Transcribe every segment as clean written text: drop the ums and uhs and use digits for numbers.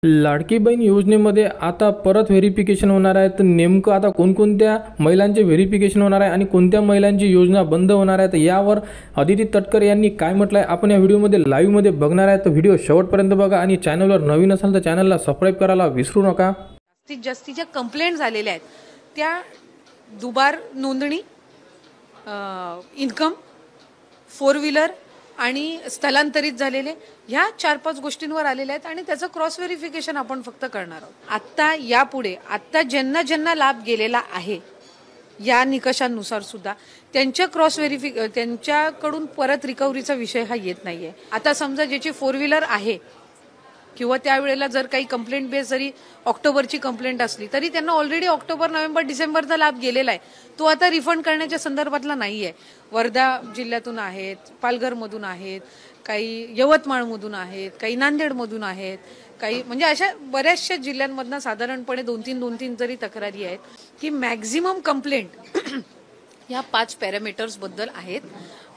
लाडकी बहीण योजनेमध्ये आता परत व्हेरिफिकेशन होणार आहे। तर नेमकं आता कोणकोणत्या महिलांचे व्हेरिफिकेशन होणार आहे आणि कोणत्या महिलांची योजना बंद होणार आहे, तर यावर अदिती तटकरे यांनी काय म्हटलं आहे आपण या व्हिडिओमध्ये लाईव्हमध्ये बघणार आहे। तर व्हिडिओ शेवटपर्यंत बघा आणि चॅनलवर नवीन असाल तर चॅनलला सबस्क्राइब करायला विसरू नका। जास्तीत ज्या कंप्लेंट झालेल्या आहेत त्या दुबार नोंदणी, इन्कम, 4 व्हीलर आणि स्थलांतरित झालेले ह्या 4-5 गोष्टींवर आलेल्या आहेत आणि त्याचं क्रॉस व्हेरिफिकेशन आपण फक्त करणार आहोत। आता यापुढे ज्यांना ज्यांना लाभ गेलेला आहे या निकषांनुसार सुद्धा त्यांच्या त्यांच्याकडून परत रिकव्हरीचा विषय हा येत नाहीये। आता समजा ज्याची 4 व्हीलर आहे किंवा त्यावेळेला जर काही कंप्लेंट बेस जरी ऑक्टोबरची कंप्लेंट असली तरी त्यांना ऑलरेडी ऑक्टोबर, नोव्हेंबर, डिसेंबरचा लाभ गेलेला आहे, तो आता रिफंड करण्याच्या संदर्भातला नाहीये। वर्धा जिल्ह्यातून आहेत, पालघरमधून आहेत, काही यवतमाळमधून आहेत, काही नांदेडमधून आहेत, काही म्हणजे अशा बऱ्याचशा जिल्ह्यांमधनं साधारणपणे 2-3 जरी तक्रारी आहेत की मॅक्झिमम कंप्लेंट ह्या 5 पॅरामीटर्स बद्दल आहेत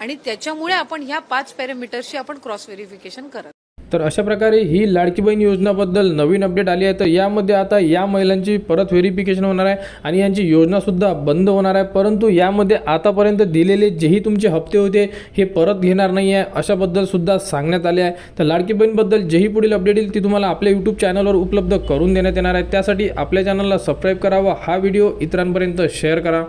आणि त्याच्यामुळे आपण ह्या 5 पॅरामीटर्सची आपण क्रॉस व्हेरिफिकेशन करत। तर अशा प्रकारे ही लाडकी बहीण योजनाबद्दल नवीन अपडेट आली आहे। तर यामध्ये आता या महिलांची परत व्हेरिफिकेशन होणार आहे आणि यांची योजना सुद्धा बंद होणार आहे, परंतु यामध्ये आतापर्यंत दिलेले जेही तुमचे हप्ते होते हे परत घेणार नाही आहे अशाबद्दल सुद्धा सांगण्यात आले आहे। तर लाडकी बहीणबद्दल जेही पुढील अपडेट येईल ती तुम्हाला आपल्या यूट्यूब चॅनलवर उपलब्ध करून देण्यात येणार आहे। त्यासाठी आपल्या चॅनलला सबस्क्राइब करा व हा व्हिडिओ इतरांपर्यंत शेअर करा।